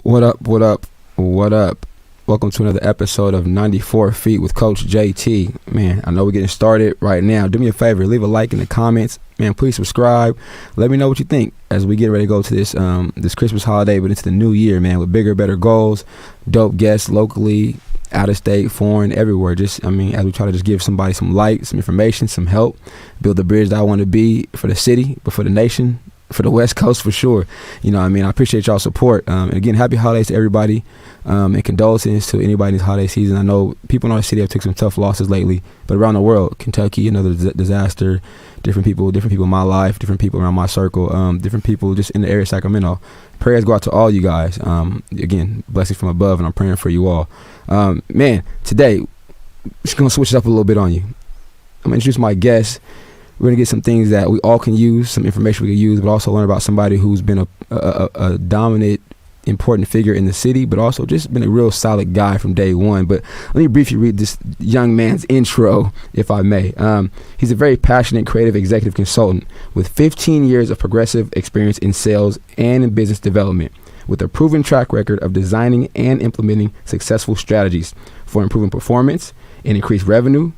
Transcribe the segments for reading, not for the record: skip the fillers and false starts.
What up, what up, what up? Welcome to another episode of 94 Feet with Coach JT. Man, I know we're getting started right now. Do me a favor, leave a like in the comments. Man, please subscribe. Let me know what you think as we get ready to go to this this Christmas holiday, but into the new year, man, with bigger, better goals, dope guests locally, out of state, foreign, everywhere. As we try to just give somebody some light, some information, some help, build the bridge that I want to be for the city, but for the nation, for the West Coast for sure. I appreciate y'all's support. And again, happy holidays to everybody, and condolences to anybody in this holiday season. I know people in our city have took some tough losses lately, but around the world, Kentucky, another disaster, different people in my life, different people around my circle, different people just in the area of Sacramento. Prayers go out to all you guys. Again, blessings from above, and I'm praying for you all. Man, today, just going to switch it up a little bit on you. I'm going to introduce my guest. We're going to get some things that we all can use, some information we can use, but also learn about somebody who's been a dominant, important figure in the city, but also just been a real solid guy from day one. But let me briefly read this young man's intro, if I may. He's a very passionate, creative executive consultant with 15 years of progressive experience in sales and in business development, with a proven track record of designing and implementing successful strategies for improving performance and increased revenue.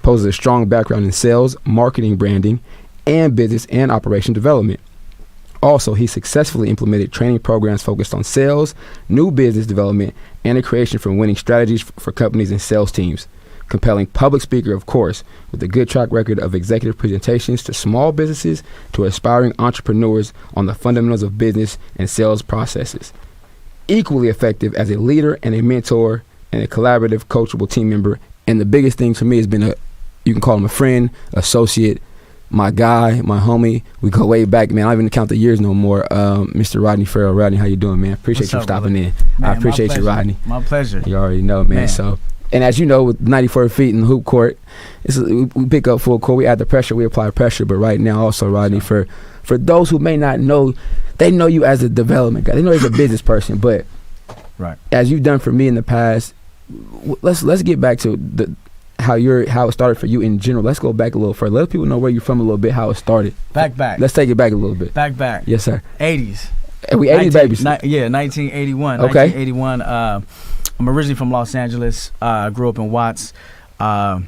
Poses a strong background in sales, marketing, branding, and business and operation development. Also, he successfully implemented training programs focused on sales, new business development, and the creation for winning strategies for companies and sales teams. Compelling public speaker, of course, with a good track record of executive presentations to small businesses to aspiring entrepreneurs on the fundamentals of business and sales processes. Equally effective as a leader and a mentor and a collaborative, coachable team member. And the biggest thing for me has been you can call him a friend, associate, my guy, my homie. We go way back, man. I don't even count the years no more. Mr. Rodney Farrell. Rodney, how you doing, man? Appreciate you stopping in. Man, I appreciate you, Rodney. My pleasure. You already know, man. So, and as you know, with 94 feet in the hoop court, we pick up full court. We add the pressure. We apply pressure. But right now, also, Rodney, for those who may not know, they know you as a development guy. They know you as a business person. But right, as you've done for me in the past, let's get back to how it started for you in general. Let's go back a little further. Let people know where you're from a little bit, how it started. Back. Let's take it back a little bit. Back. Yes, sir. 80s. And we 80s babies. 1981. Okay. 1981. I'm originally from Los Angeles. Grew up in Watts in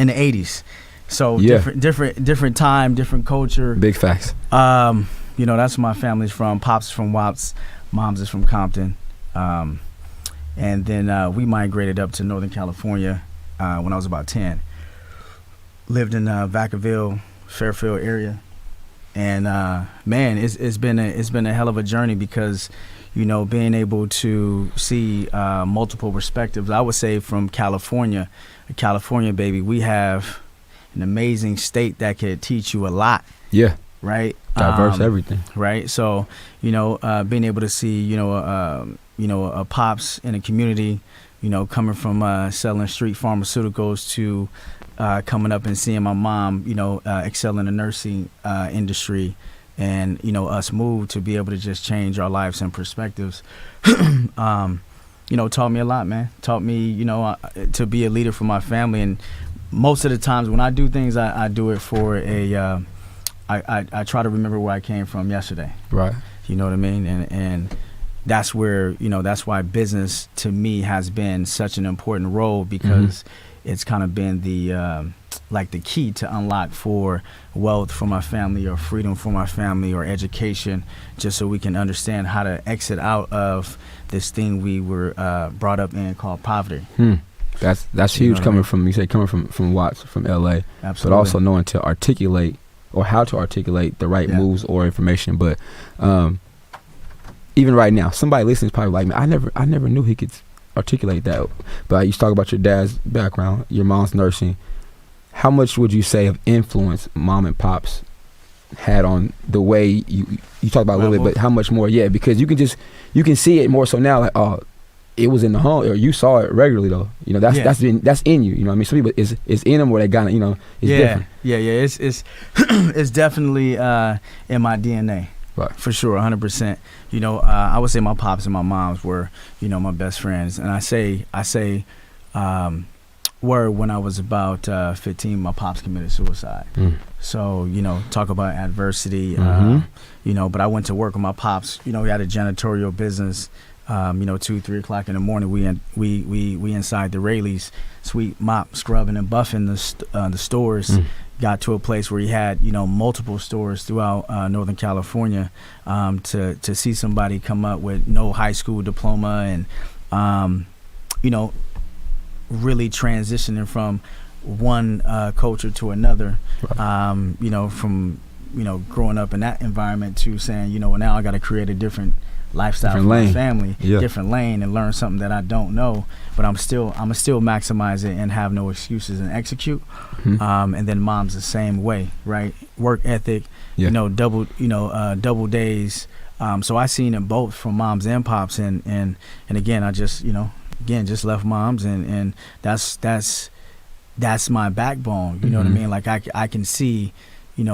the 80s. So different time, different culture. Big facts. That's where my family's from. Pops is from Watts. Mom's is from Compton. And then we migrated up to Northern California when I was about 10. Lived in Vacaville, Fairfield area, and man, it's been a hell of a journey because being able to see multiple perspectives. I would say from California, baby, we have an amazing state that could teach you a lot. Yeah. Right. Diverse everything. Right. So being able to see a pops in a community, coming from selling street pharmaceuticals to coming up and seeing my mom, excel in the nursing industry, and us move to be able to just change our lives and perspectives. Taught me a lot, man. Taught me, to be a leader for my family. And most of the times when I do things, I do it for I try to remember where I came from yesterday. Right. You know what I mean? And that's where, that's why business to me has been such an important role, because it's kind of been the key to unlock for wealth for my family, or freedom for my family, or education, just so we can understand how to exit out of this thing we were brought up in called poverty. That's huge coming from, you say coming from Watts, from LA. Absolutely. But also knowing to articulate or how to articulate the right moves or information. But even right now, somebody listening is probably like, man, I never knew he could articulate that. But you talk about your dad's background, your mom's nursing. How much would you say of influence mom and pops had on the way you talk about a little bit, but how much more? Yeah, because you can see it more so now, like, oh, it was in the home, or you saw it regularly though. That's in you. You know what I mean? Some people it's in them, where they got it. It's different. Yeah. It's it's definitely in my DNA. Right. For sure, 100%. I would say my pops and my moms were, my best friends. And I say, when I was about 15, my pops committed suicide. So, talk about adversity, but I went to work with my pops. He had a janitorial business 2-3 o'clock in the morning, we inside the Rayleighs, sweep, mop, scrubbing, and buffing the stores. Got to a place where he had multiple stores throughout Northern California. To see somebody come up with no high school diploma and really transitioning from one culture to another, right. From growing up in that environment to saying, now I got to create a different lifestyle for my family, different lane, and learn something that I don't know, but I'm gonna still maximize it and have no excuses and execute. And then mom's the same way, right? Work ethic, double days. So I seen it both from moms and pops, and again, I just just left mom's, and that's my backbone. You know what I mean? Like I can see,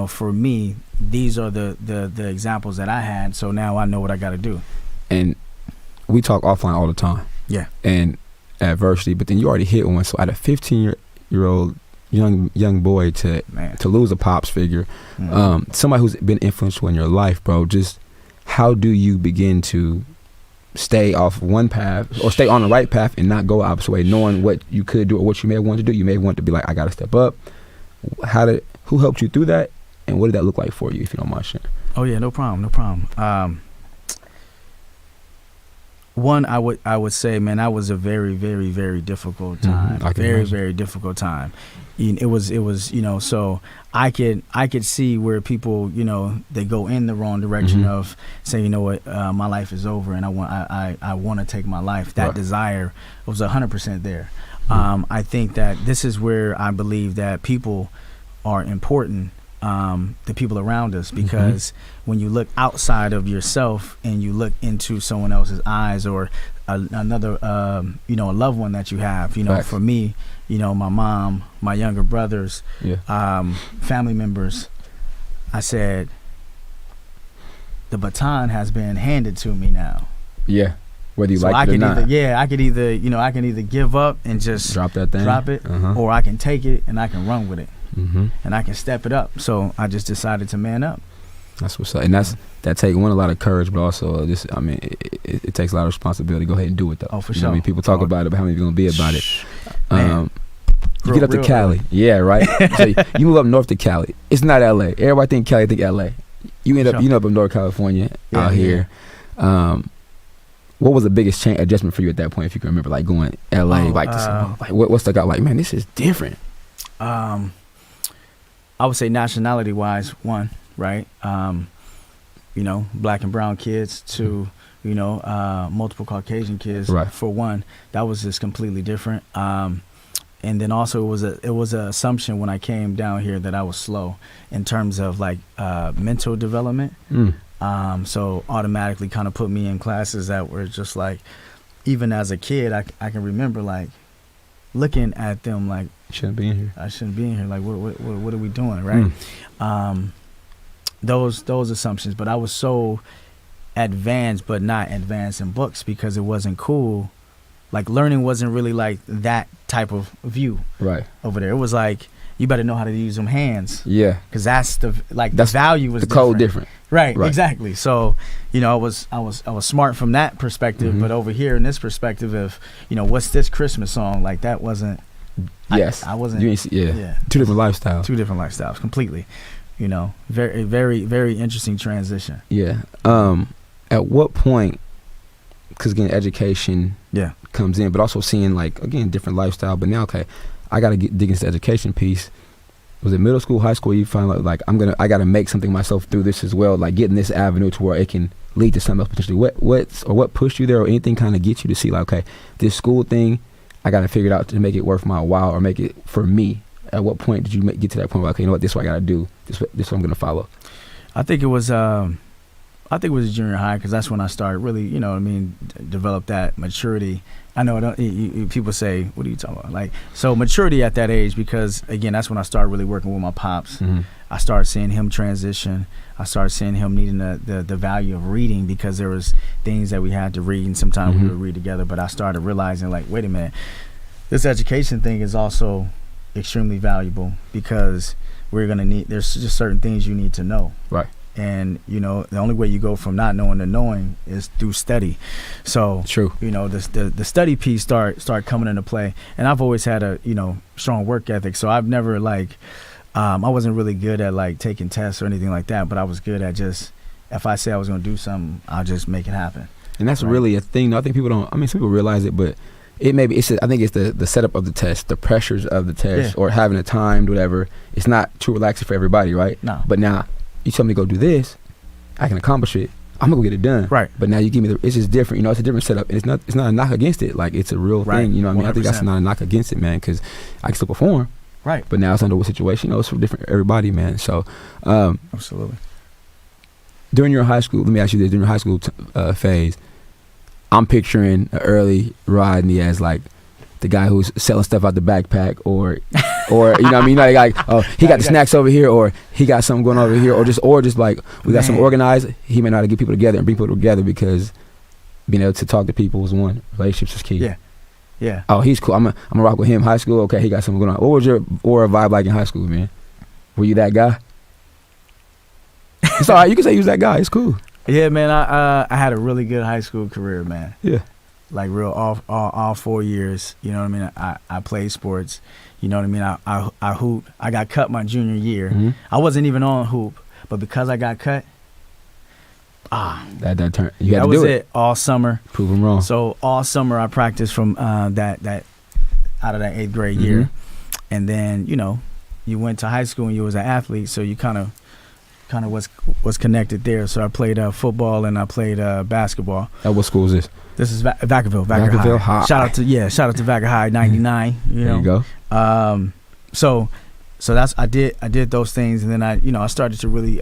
for me, these are the examples that I had. So now I know what I got to do. And we talk offline all the time. Yeah. And adversity, but then you already hit one. So at a 15-year-old young boy to lose a pops figure, somebody who's been influential in your life, bro, just how do you begin to stay off one path or stay on the right path and not go opposite way, knowing what you could do or what you may want to do? You may want to be like, I got to step up. Who helped you through that, and what did that look like for you, if you don't mind sharing? Oh yeah, no problem. One, I would say, man, that was a very, very, very difficult time. Very difficult time. It was, so I could see where people, they go in the wrong direction of saying, my life is over and I want to take my life. That desire was 100% there. I think that this is where I believe that people are important, the people around us, because when you look outside of yourself and you look into someone else's eyes or another, a loved one that you have, for me, my mom, my younger brothers, family members, I said, the baton has been handed to me now. Yeah. Whether you like it or not. I can either give up and just drop it, or I can take it and I can run with it. And I can step it up. So I just decided to man up. That's what's up. And that takes a lot of courage, but also it takes a lot of responsibility. Go ahead and do it though. Oh, for sure. People talk about it, but how many people gonna be about it? You get up to Cali. Yeah, right. So you move up north to Cali. It's not LA. Everybody think Cali, think LA. You end up up in North California out here. What was the biggest adjustment for you at that point, if you can remember, like going LA, what stuck out? Like, man, this is different. I would say nationality wise, one, right? Black and brown kids, two, multiple Caucasian kids, for one. That was just completely different. And then also it was a assumption when I came down here that I was slow in terms of like mental development. So automatically kind of put me in classes that were just like, even as a kid, I can remember like looking at them like, I shouldn't be in here. Like, what are we doing, right? Those assumptions. But I was so advanced, but not advanced in books, because it wasn't cool. Like, learning wasn't really like that type of view over there. It was like, you better know how to use them hands. Yeah. Because that's the value was the code different. Right, exactly. So, I was smart from that perspective, but over here in this perspective of, what's this Christmas song? Like, that wasn't. Yes. I wasn't. Two different lifestyles. Two different lifestyles, completely. Very, very, very interesting transition. Yeah. At what point, because again, education comes in, but also seeing like, again, different lifestyle, but now, okay, I got to dig into the education piece. Was it middle school, high school, you find like I got to make something myself through this as well, like getting this avenue to where it can lead to something else potentially. What pushed you there, or anything kind of get you to see like, okay, this school thing, I got to figure it out to make it worth my while or make it for me? At what point did you get to that point where, okay, this is what I got to do, this is what I'm going to follow? I think it was junior high, because that's when I started really, develop that maturity. I know people say, what are you talking about? Like, so maturity at that age, because again, that's when I started really working with my pops. I started seeing him transition. I started seeing him needing the value of reading, because there was things that we had to read, and sometimes we would read together. But I started realizing, like, wait a minute, this education thing is also extremely valuable, because we're gonna need. There's just certain things you need to know. Right. And you know, the only way you go from not knowing to knowing is through study. So True. you know, the study piece start coming into play. And I've always had a, you know, strong work ethic. So I've never like I wasn't really good at like taking tests or anything like that, but I was good at just, if I say I was going to do something, I'll just make it happen. And that's Right. really a thing. I think people don't. I mean, some people realize it, but I think it's the setup of the test, the pressures of the test, Yeah. or having it timed, whatever. It's not too relaxing for everybody, right? No. But now you tell me to go do this, I can accomplish it. I'm gonna go get it done. Right. But now you give me it's just different. You know, it's a different setup. And it's not a knock against it. Like, it's a real Right. thing. You know what I mean? I think that's 100%. not a knock against it, man, because I can still perform. Right. But now it's under what situation. You know, it's for different everybody, man. So Absolutely. during your high school, let me ask you this: during your high school phase, I'm picturing an early Rodney as like the guy who's selling stuff out the backpack, or you know what I mean? Like, oh, he got the snacks over here, or he got something going over here, or just like we got some Man. organized. He may know how to get people together and bring people together, because being able to talk to people is one. Relationships is key. Yeah. Yeah. Oh, he's cool. I'm gonna rock with him. High school, okay, he got something going on. What was your aura vibe like in high school, man? Were you that guy? It's all right. You can say you was that guy. It's cool. Yeah, man. I had a really good high school career, man. Yeah. Like real all 4 years. You know what I mean? I played sports. You know what I mean? I hooped. I got cut my junior year. Mhm. I wasn't even on hoop, but because I got cut, That turn. You had that to was do it all summer. Prove him wrong. So all summer I practiced from that out of that 8th grade year, Mhm. and then you know, you went to high school and you was an athlete, so you kind of was connected there. So I played football and I played basketball. At what school is this? This is Vacaville Vacaville High. High. Shout out to Vacaville High '99. You There know. you go. So that's I did those things, and then I started to really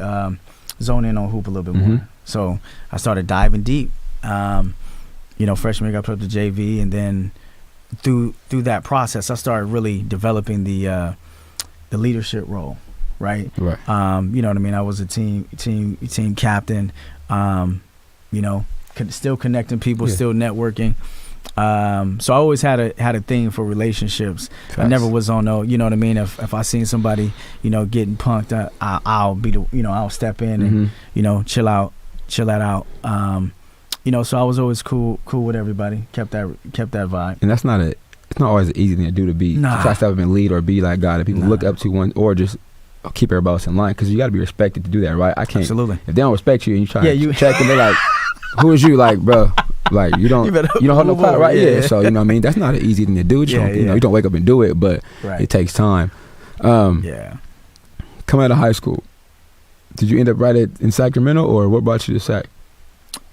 zone in on hoop a little bit more. Mhm. So I started diving deep. Freshman year got put up to JV, and then through that process, I started really developing the leadership role. Right. Right. You know what I mean? I was a team captain. Still connecting people, Yeah. still networking. So I always had a thing for relationships. I Facts. never was on no, you know what I mean? If I seen somebody, getting punked, I'll be I'll step in and Mhm. chill that out. So I was always cool with everybody. Kept that vibe. And it's not always an easy thing to do, to be Nah. to try to step up and lead or be that guy that people Nah. look up to, one, or just keep everybody else in line, because you got to be respected to do that, right? I can't. Absolutely. If they don't respect you and you try Yeah, to you- check them, they're like, "Who is you?" Like, bro, like you don't You better hold no move clout, on, right? Yeah. yeah. So you know what I mean? That's not an easy thing to do. Yeah, yeah. You don't wake up and do it, but Right. it takes time. Yeah. Coming out of high school, did you end up right in Sacramento, or what brought you to Sac?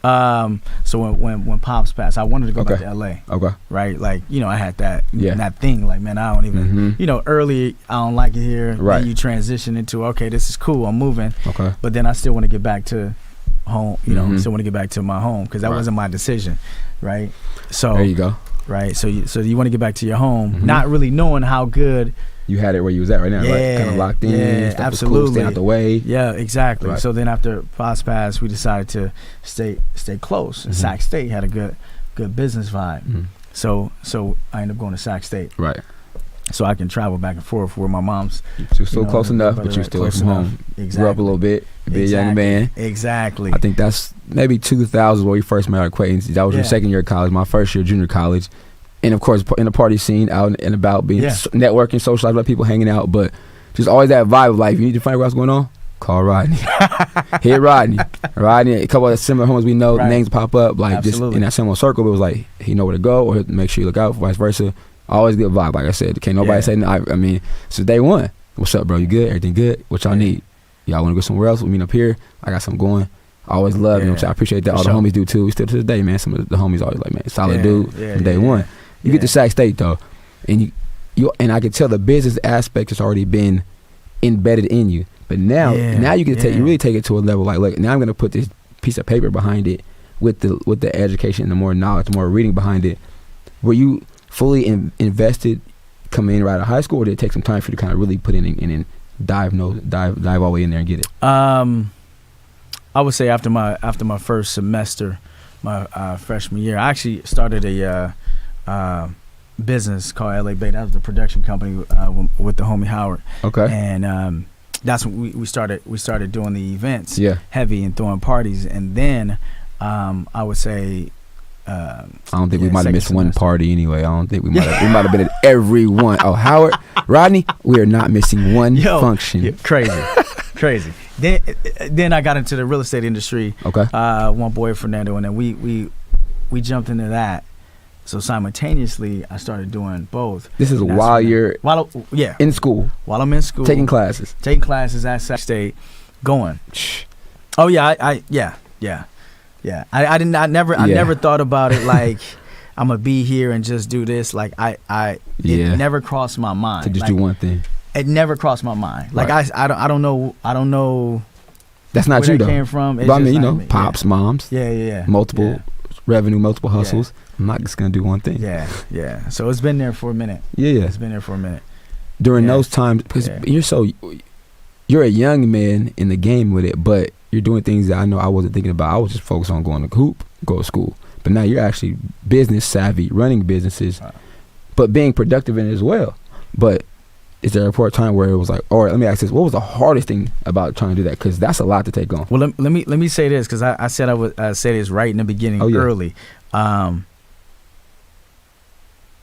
So when Pops passed, I wanted to go back Okay. to LA. Okay. Right. Like, I had that Yeah. that thing. Like, man, I don't even. Mhm. Early, I don't like it here. Right. Then you transition into, okay, this is cool, I'm moving. Okay. But then I still want to get back to home. Mhm. Still want to get back to my home, because that Right. wasn't my decision. Right. So There you go. right. So you want to get back to your home, Mhm. not really knowing how good. You had it where you was at right now, right? Yeah, Kind of locked in. yeah, Stuff was cool, absolutely. staying out the way. Yeah, exactly. Right. So then after Pops passed, we decided to stay close. Mhm. Sac State had a good business vibe. Mhm. So I ended up going to Sac State, Right. so I can travel back and forth where my mom's. So you're still close enough, but you're right, still close from enough. home. Exactly. Grew up a little bit, be a young man. Exactly. I think that's maybe 2000 where we first made our acquaintances. That was your Yeah. second year of college, my first year of junior college. And of course, in the party scene, out and about, being Yeah. networking, socializing with people, hanging out. But just always that vibe of like, if you need to find out what's going on, call Rodney. Hit Rodney. Rodney, a couple of similar homies we know, Right. names pop up, like just Absolutely. in that similar circle. It was like, he know where to go, or make sure you look out, vice versa. Always good vibe, like I said. Can't nobody Yeah. say no. I mean, since day one, what's up, bro? You good? Everything good? What y'all Yeah. need? Y'all want to go somewhere else? We meet up here. I got something going. I always love, you know what I'm Yeah. saying? I appreciate that. For All sure. the homies do too. We still to this day, man. Some of the homies always like, man, solid Yeah, dude yeah, from day yeah, one. yeah. You get to Yeah. Sac State though, and and I can tell the business aspect has already been embedded in you. But now you can you really take it to a level like, look, now I'm gonna put this piece of paper behind it with the education and the more knowledge, more reading behind it. Were you fully invested coming in right out of high school, or did it take some time for you to kind of really put in and dive all the way in there and get it? I would say after my first semester, my freshman year, I actually started a business called LA Bay. That was the production company with the homie Howard. Okay. And that's when we started doing the events Yeah. heavy and throwing parties, and then I would say I don't think we Yeah, might have second missed one semester. party anyway. I don't think we might have been at every one. Oh, Howard, Rodney, we are not missing one function. yeah, crazy. Then I got into the real estate industry. Okay. One boy Fernando, and then we jumped into that. So simultaneously, I started doing both. This is And that's while when- you're yeah, in school, while I'm in school, taking classes. at Sac State, going. Oh yeah, yeah. I never thought about it like I'm gonna be here and just do this. Like Yeah. it never crossed my mind To just like, do one thing. It never crossed my mind. Like Right. I don't know That's not where you that though. came from. It's But I mean, just you not know, me. pops, moms, Yeah. multiple revenue, multiple hustles. I'm not just gonna do one thing. Yeah. So it's been there for a minute. Yeah. It's been there for a minute. During Yeah. those times, because Yeah. you're a young man in the game with it, but you're doing things that I know I wasn't thinking about. I was just focused on going to hoop, go to school. But now you're actually business savvy, running businesses, Wow. but being productive in it as well. But is there a point of time where it was like, all right, let me ask this: what was the hardest thing about trying to do that? Because that's a lot to take on. Well, let me say this, because I said I would say this right in the beginning, Oh, yeah. early.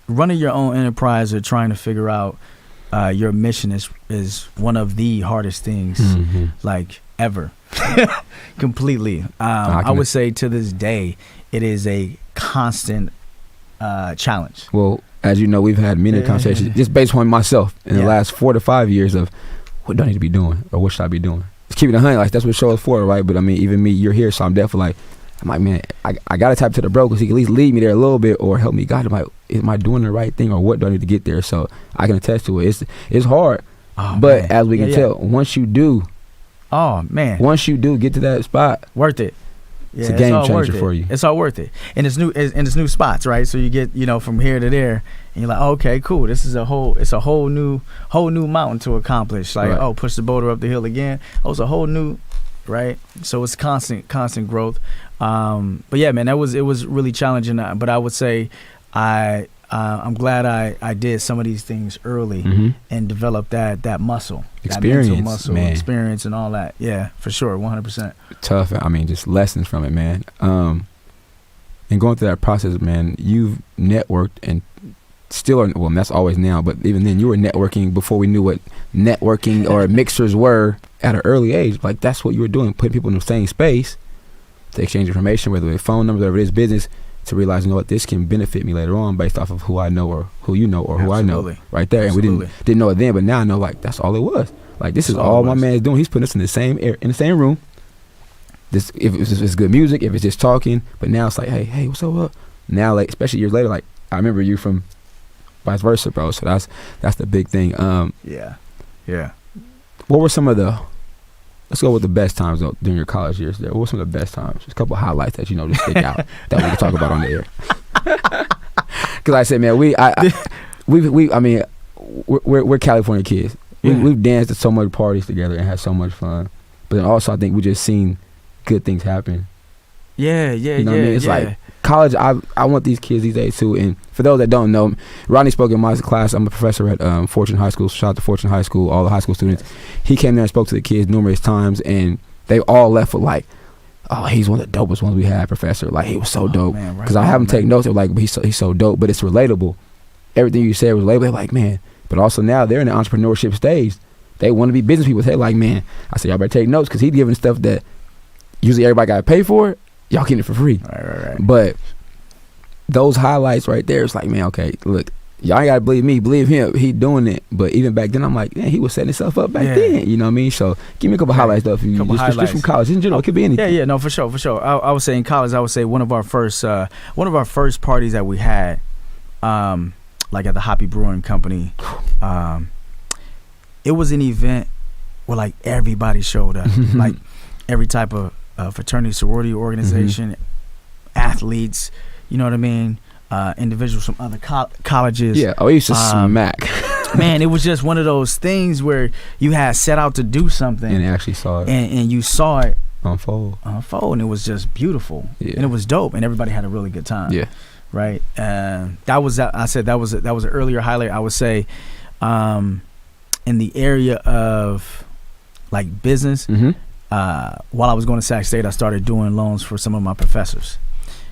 Running your own enterprise or trying to figure out your mission is one of the hardest things Mm-hmm. like ever. Completely. I I can- would say to this day it is a constant challenge. Well, as you know, we've had many Yeah. conversations just based on myself in the Yeah. last 4 to 5 years of what do I need to be doing or what should I be doing? Just keeping it 100, like that's what show is for, right? But I mean, even me, you're here, so I'm definitely like, I'm like, man, I gotta tap to the bro because he can at least lead me there a little bit or help me guide. Am I doing the right thing or what do I need to get there? So I can attest to it. It's hard, Oh, but man. as we can Yeah. tell, once you do get to that spot, Worth it. Yeah, It's a game all changer worth it. for you. It's all worth it, and it's new spots, right? So you get from here to there, and you're like, oh, okay, cool. This is a whole new mountain to accomplish. Like, Right. oh, push the boulder up the hill again. Oh, it's a whole new, right? So it's constant growth. But yeah, man, it was really challenging. But I would say, I'm glad I did some of these things early Mhm. and developed that muscle, Experience, that mental muscle, man. experience, and all that. Yeah, for sure, 100%. tough. I mean, just lessons from it, man. And going through that process, man, you've networked and still are. Well, that's always now, but even then, you were networking before we knew what networking or mixers were at an early age. Like that's what you were doing, putting people in the same space to exchange information, whether it's phone numbers, whatever it is, business, to realize, you know what, this can benefit me later on based off of who I know or who you know or who I know, Absolutely. right there. And we didn't know it then, but now I know like that's all it was. Like this is That's all all it my was. man's doing. He's putting us in the same air, in the same room. This if it's good music, if it's just talking, but now it's like, hey, what's up? Now, like especially years later, like I remember you from vice versa, bro. So that's the big thing. Yeah. What were some of the? Let's go with the best times though, during your college years. There, what were some of the best times? Just a couple of highlights that just stick out that we can talk about on the air. Because I said, man, we're California kids. Yeah. We've danced at so many parties together and had so much fun. But then also, I think we just seen good things happen. Yeah. You know what I mean? It's like college. I want these kids these days too. And for those that don't know, Rodney spoke in my class. I'm a professor at Fortune High School. Shout out to Fortune High School, all the high school students. He came there and spoke to the kids numerous times, and they all left with like, "Oh, he's one of the dopest ones we had, professor. Like he was so dope." man, right Because I on, have him take man. notes. They're like, he's so dope, but it's relatable. Everything you said was relatable. They're like, man. But also now they're in the entrepreneurship stage. They want to be business people. They're like, man. I said, y'all better take notes because he's giving stuff that usually everybody got to pay for. Y'all getting it for free. Right. But those highlights right there, it's like, man, okay, look, y'all ain't gotta believe me, believe him. He doing it. But even back then, I'm like, man, he was setting himself up back Yeah. then. You know what I mean? So give me a couple highlights though. If you Couple just from highlights. college in general, it could be anything. Yeah, no, for sure. I would say in college, I would say one of our first parties that we had, like at the Hoppy Brewing Company, it was an event where like everybody showed up, like every type of fraternity, sorority organization, athletes. You know what I mean? Individuals from other colleges. Yeah. Oh, he used to Um, smack. Man, it was just one of those things where you had set out to do something, And actually saw it and you saw it unfold. unfold, and it was just beautiful, Yeah. and it was dope, and everybody had a really good time. Yeah. Right. That was an earlier highlight. I would say, in the area of like business, Mm-hmm. while I was going to Sac State, I started doing loans for some of my professors.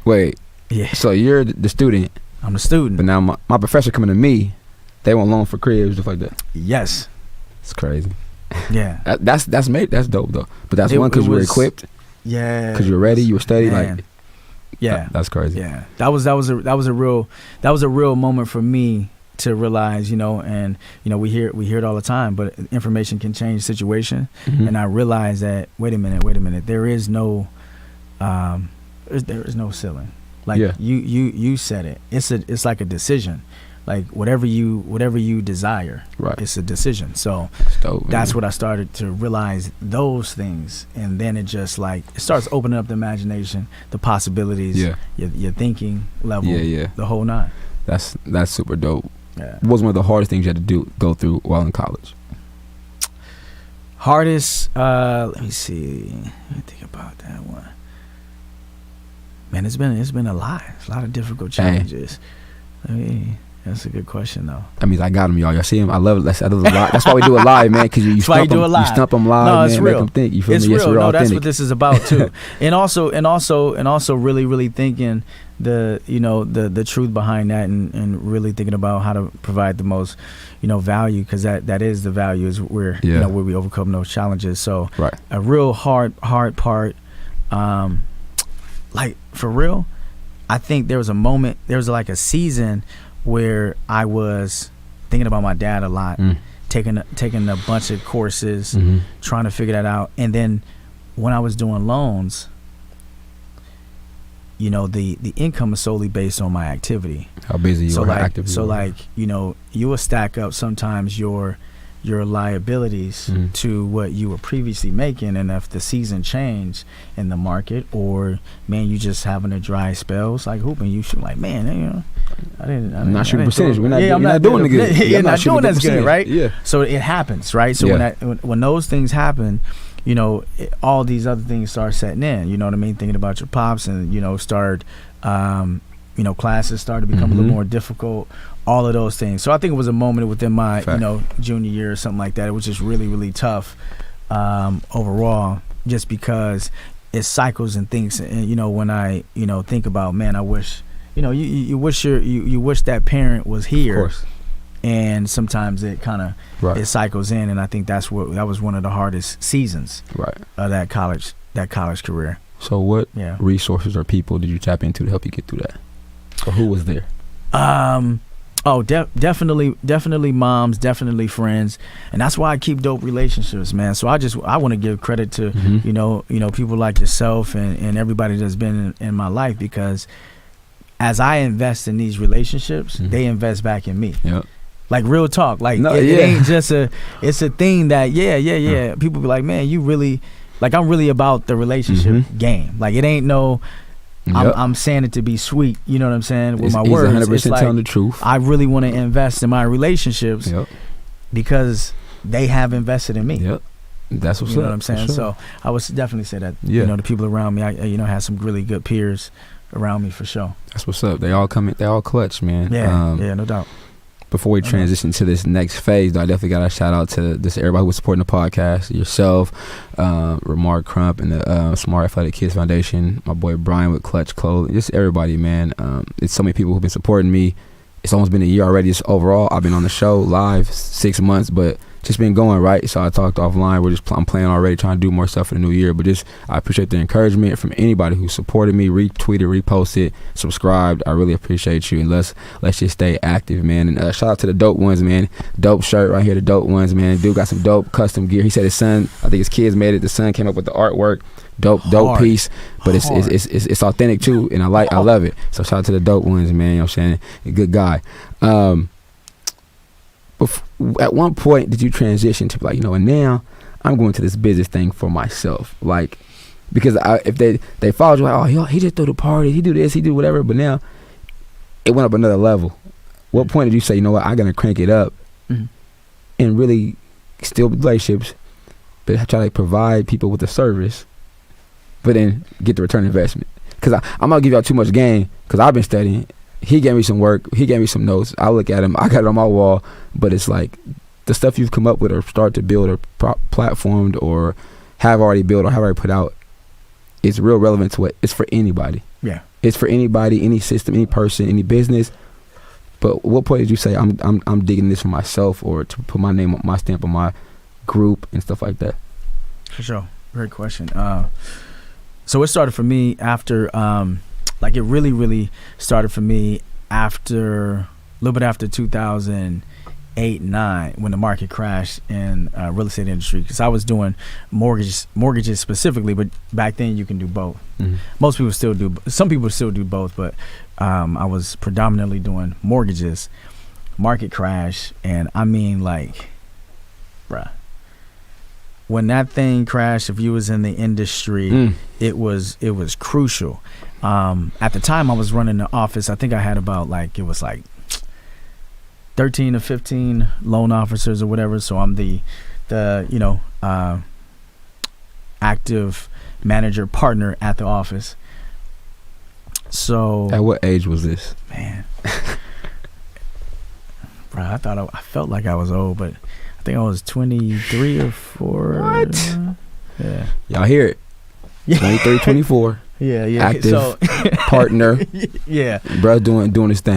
Wait. Yeah, So you're the student, I'm a student. but now my professor coming to me, they want loan for cribs, stuff like that. Yes. It's crazy. Yeah. That's dope though. But that's It- one because it you were was- equipped, Yeah. because you were ready, you were steady. Man. Like, Yeah. that's crazy. Yeah. That was a real moment for me to realize, and we hear it all the time, but information can change situation. Mhm. And I realized that wait a minute, there is no there is no ceiling. Like Yeah. you said it. It's like a decision. Like whatever you desire, Right. it's a decision. So That's dope. that's man. what I started to realize, those things, and then it just like it starts opening up the imagination, the possibilities, Yeah. your thinking level, Yeah. the whole nine. That's super dope. Yeah. What was one of the hardest things you had to go through while in college? Hardest, let me see. Let me think about that one. Man, it's been a lot. It's a lot of difficult challenges. That's a good question though. That means I got him, y'all. Y'all see him? I love it. That's why we do it live, man. Because you That's why you stump do them, it live. you stump them live, No, man. it's Make real. them think. You feel It's me? Yes, real. we're No, that's authentic. what this is about too. and also really thinking the truth behind that, and really thinking about how to provide the most value, because that is the value, is where where we overcome those challenges. So Right. a real hard part, like for real, I think there was like a season where I was thinking about my dad a lot, taking a bunch of courses, Mhm. trying to figure that out. And then when I was doing loans, the income is solely based on my activity. How busy you So are, how like, active you are. you will stack up sometimes your liabilities Mhm. to what you were previously making, and if the season changed in the market, or man, you just having a dry spell, it's like hooping, you should like, man, I'm not shooting percentage. We're not, I'm you're not doing the good. You're I'm not shooting doing the as good, percentage. right? Yeah. So it happens, right? So Yeah. when those things happen, all these other things start setting in. You know what I mean? Thinking about your pops, and start, classes start to become a little Mhm. more difficult. All of those things. So I think it was a moment within my, Fact. junior year or something like that. It was just really, really tough overall, just because it cycles and things. And when I, think about, man, I wish, you wish you wish that parent was Of here. course. And sometimes it kind of Right. it cycles in, and I think that was one of the hardest seasons Right. of that college career. So what Yeah. resources or people did you tap into to help you get through that? Or who was there? Definitely moms, definitely friends, and that's why I keep dope relationships, man. So I want to give credit to Mhm. people like yourself and everybody that's been in my life, because as I invest in these relationships, Mhm. they invest back in me. Yep. Like real talk, like No, it yeah. ain't just it's a thing that people be like, man, you really, like, I'm really about the relationship Mhm. game. Like it ain't no. Yep. I'm saying it to be sweet, you know what I'm saying, with It's- my he's words. 100% It's telling like the truth. I really want to invest in my relationships Yep. because they have invested in me. Yep. That's what's You know up. what I'm saying? for sure. So I would definitely say that. Yeah. The people around me, I had some really good peers around me for sure. That's what's up. They all clutch, man. Yeah, no doubt. Before we transition to this next phase, though, I definitely got to shout out to this everybody who was supporting the podcast, yourself, Ramar Crump, and the Smart Athletic Kids Foundation, my boy Brian with Clutch Clothing, just everybody, man. It's so many people who've been supporting me. It's almost been a year already. Just overall, I've been on the show live 6 months, but just been going, right? So I talked offline. I'm planning already, trying to do more stuff for the new year. But I appreciate the encouragement from anybody who supported me, retweeted, reposted, subscribed. I really appreciate you. And let's just stay active, man. And shout out to the dope ones, man. Dope shirt right here, the dope ones, man. Dude got some dope custom gear. He said his son, I think his kids made it. The son came up with the artwork. Dope Hard. piece, but it's authentic too, and I love it. So shout out to the dope ones, man. You know what I'm saying? A good guy. At one point, did you transition to like, and now I'm going to this business thing for myself, like, because if they followed you, like, oh, he just threw the party, he do this, he do whatever, but now it went up another level. What point did you say, you know what, I'm gonna crank it up and really still build relationships, but try to provide people with a service, but then get the return investment? Because I'm not gonna give y'all too much game, because I've been studying. He gave me some work. He gave me some notes. I look at him. I got it on my wall, but it's like the stuff you've come up with or start to build or platformed or have already built or have already put out, it's real relevant to what it's for anybody. Yeah. It's for anybody, any system, any person, any business. But what point did you say I'm digging this for myself or to put my name, my stamp on my group and stuff like that? For sure. Great question. So it started for me after, like it really, really started for me after, a little bit after 2008-9 when the market crashed in real estate industry, because I was doing mortgages specifically, but back then you can do both. Mm-hmm. Most people still do. Some people still do both, but I was predominantly doing mortgages. Market crash, and I mean, like, bruh, when that thing crashed, if you was in the industry, it was crucial. At the time I was running the office, I think I had about like, it was like 13 to 15 loan officers or whatever. So I'm the active manager partner at the office. So at what age was this? Man, bro, I felt like I was old, but I think I was 23 or 4. What? Yeah. Y'all hear it? 23, 24. Yeah. Active partner. Yeah. Bro, doing his thing.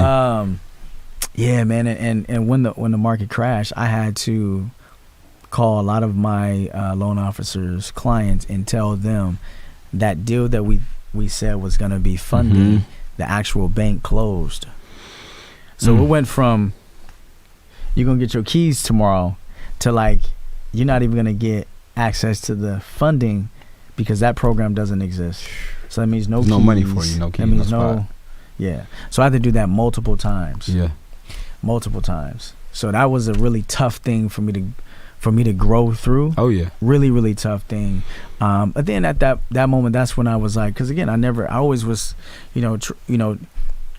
Yeah, man. And when the market crashed, I had to call a lot of my loan officers' clients and tell them that deal that we said was going to be funding, the actual bank closed. So it went from you're going to get your keys tomorrow to like you're not even going to get access to the funding because that program doesn't exist. So that means no keys. Money for you, no keys. That means no. Yeah. So I had to do that multiple times. Yeah. Multiple times. So that was a really tough thing for me to grow through. Oh yeah. Really, really tough thing. But then at that moment, that's when I was like, because again, I always was,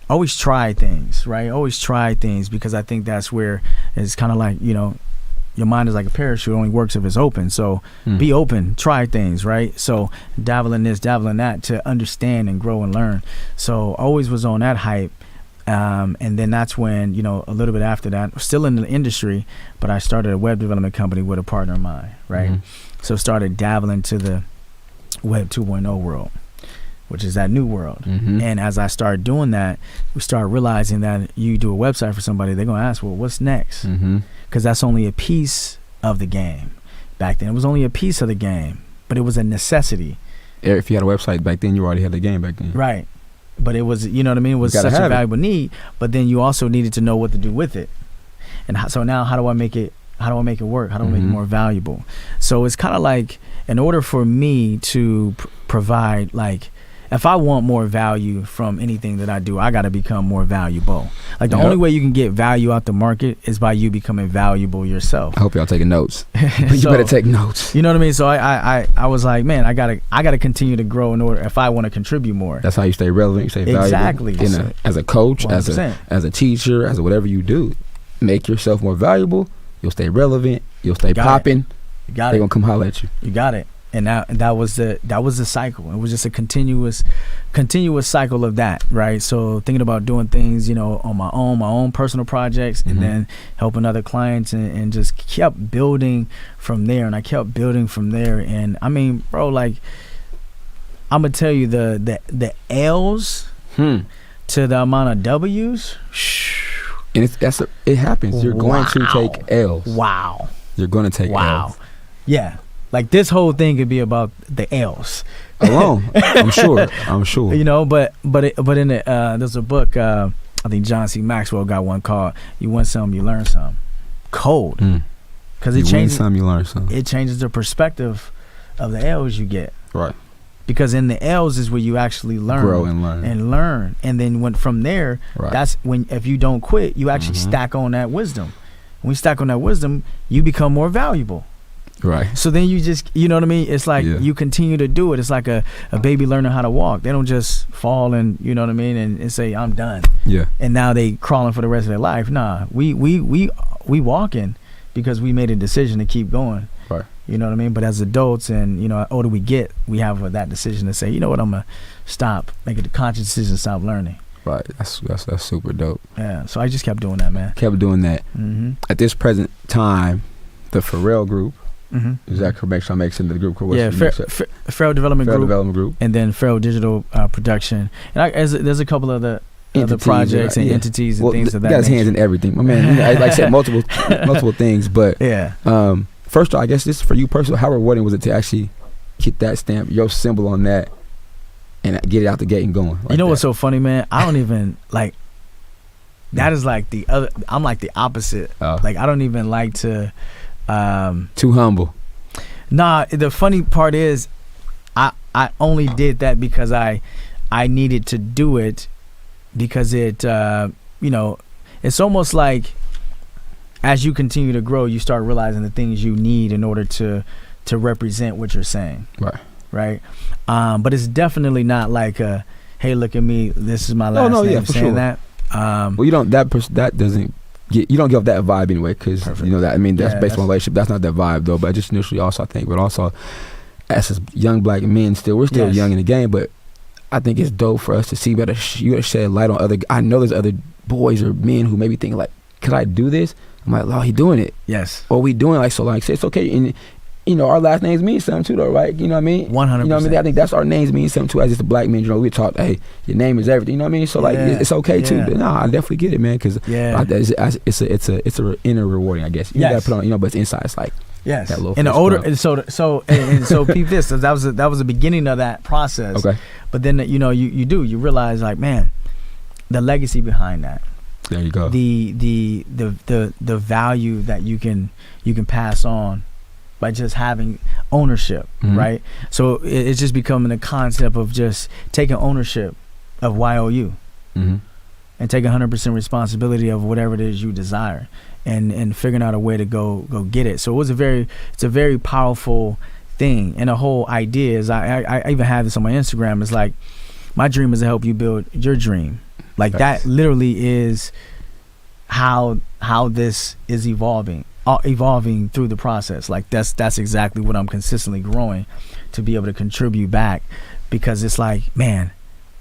always try things, right? Always try things, because I think that's where it's kind of like, your mind is like a parachute, only works if it's open. So be open, try things, right? So dabble in this, dabble in that to understand and grow and learn. So always was on that hype. And then that's when, a little bit after that, still in the industry, but I started a web development company with a partner of mine, right? So started dabbling to the Web 2.0 world, which is that new world. And as I started doing that, we started realizing that you do a website for somebody, they're going to ask, well, what's next? Because that's only a piece of the game. Back then, it was only a piece of the game, but it was a necessity. If you had a website back then, you already had the game back then. Right. But it was, you know what I mean? It was such a valuable need, but then you also needed to know what to do with it. And so now how do I make it work? How do I make it more valuable? So it's kind of like, in order for me to provide, like, if I want more value from anything that I do, I got to become more valuable. Like the only way you can get value out the market is by you becoming valuable yourself. I hope y'all taking notes. But you better take notes. You know what I mean? So I was like, man, I gotta continue to grow in order if I want to contribute more. That's how you stay relevant. You stay valuable. Exactly. As a coach, 100%. as a teacher, as a whatever you do, make yourself more valuable. You'll stay relevant. You'll stay popping. They're gonna come holler at you. You got it. And that was the cycle. It was just a continuous cycle of that, right? So thinking about doing things, on my own personal projects, and then helping other clients, and just kept building from there. And I kept building from there. And I mean, bro, like, I'm gonna tell you the L's to the amount of W's. And it happens. You're going to take L's. Wow. You're going to take L's. Yeah. Like, this whole thing could be about the L's alone. I'm sure. But in the there's a book, I think John C. Maxwell got one called "You Win Some, You Learn Some." Cold, because it changes. You win some, you learn some. It changes the perspective of the L's you get. Right. Because in the L's is where you actually learn, grow, and learn, and then from there, that's when, if you don't quit, you actually stack on that wisdom. When you stack on that wisdom, you become more valuable. Right. So then you just, you know what I mean? It's like you continue to do it. It's like a baby learning how to walk. They don't just fall and, you know what I mean, and say, I'm done. Yeah. And now they crawling for the rest of their life. Nah, we walking because we made a decision to keep going. Right. You know what I mean? But as adults and, older we get, we have that decision to say, you know what, I'm going to stop, make a conscious decision, stop learning. Right. That's super dope. Yeah. So I just kept doing that, man. Kept doing that. Mm-hmm. At this present time, the Pharrell Group, Mm-hmm. is that correct? Make sure I make sense of the group. What's Yeah, the next step? Pharrell Development Pharrell Group, Development Group. and then Pharrell Digital Production. And there's a couple of other projects and entities and things of that got his nature. hands in everything. My man, like I said, multiple things. But Yeah. first of all, I guess this is for you personally. How rewarding was it to actually get that stamp, your symbol on that, and get it out the gate and going? You know what's so funny, man? I don't even like. That is like the other. I'm like the opposite. Like I don't even like to. Too humble. Nah, the funny part is, I only did that because I needed to do it, because it it's almost like as you continue to grow, you start realizing the things you need in order to represent what you're saying. Right. But it's definitely not like a, hey, look at me, this is my last name. Yeah, for saying sure. that. Well, you don't. That doesn't. You don't give off that vibe anyway, because you know that. I mean, that's based on relationship. That's not that vibe though. But just initially, also I think, but also as young black men, we're still young in the game. But I think it's dope for us to see better. You gotta shed light on other. I know there's other boys or men who maybe think like, could I do this? I'm like, oh, he doing it. Yes. Or we doing like so. Like, say it's okay. And you know, our last names mean something too, though, right? You know what I mean? 100%. You know what I mean? I think that's our names mean something too. As just a black man, you know, we taught, hey, your name is everything. You know what I mean? So like, it's okay too. But nah, I definitely get it, man, because it's a inner rewarding, I guess. You gotta put on, you know, but it's inside. It's like that little. And the older, so peep this. So that was the beginning of that process. Okay. But then you realize like, man, the legacy behind that. There you go. The value that you can pass on by just having ownership, right? So it's just becoming a concept of just taking ownership of YOU and take 100% responsibility of whatever it is you desire, and figuring out a way to go get it. So it's a very powerful thing. And the whole idea is, I even have this on my Instagram. It's like, my dream is to help you build your dream. Like that literally is how this is evolving through the process. Like that's exactly what I'm consistently growing to be able to contribute back, because it's like, man,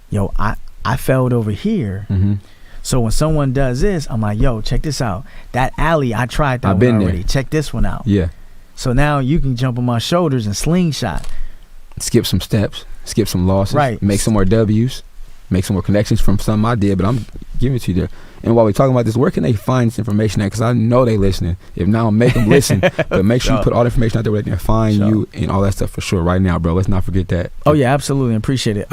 yo, I failed over here. So when someone does this, I'm like, yo, check this out. That alley, I tried that one already. Check this one out. Yeah. So now you can jump on my shoulders and slingshot. Skip some steps, skip some losses, right? Make some more W's, make some more connections from something I did, but I'm giving it to you there. And while we're talking about this, where can they find this information at? Because I know they listening. If not, make them listen. But make sure you put all the information out there where they can find you and all that stuff for sure right now, bro. Let's not forget that. Oh yeah, absolutely. Appreciate it.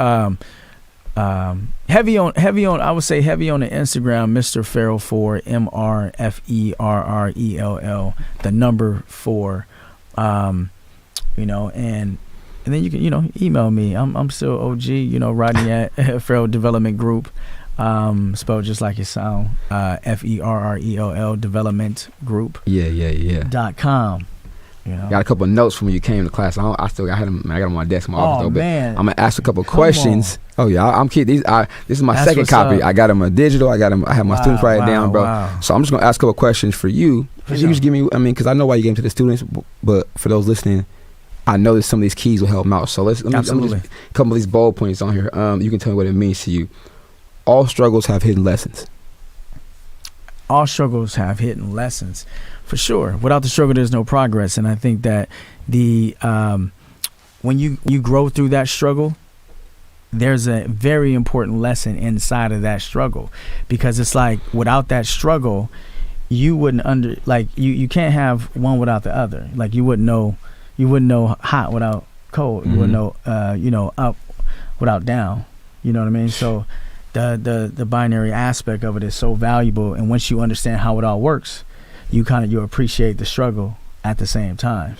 Heavy on I would say heavy on the Instagram, Mr. Ferrell 4, MrFerrell, the number 4. You know, and then you can, you know, email me. I'm still OG, you know, Rodney at Ferrell Development Group. Spelled just like it sound. FERRELL Development Group. .com. You know? Got a couple of notes from when you came to class. I got them on my desk in my office though. But man. I'm gonna ask a couple of questions. Oh yeah, I'm kidding. This is my second copy. I got them a digital. I have my students write it down, bro. Wow. So I'm just gonna ask a couple of questions for you. You just give me. I mean, because I know why you gave them to the students, but for those listening, I know that some of these keys will help them out. So let me just, a couple of these bold points on here. You can tell me what it means to you. All struggles have hidden lessons. All struggles have hidden lessons, for sure. Without the struggle, there's no progress. And I think that when you grow through that struggle, there's a very important lesson inside of that struggle, because it's like, without that struggle, you wouldn't you can't have one without the other. Like you wouldn't know hot without cold. You wouldn't know up without down. You know what I mean? So the binary aspect of it is so valuable, and once you understand how it all works, you appreciate the struggle at the same time,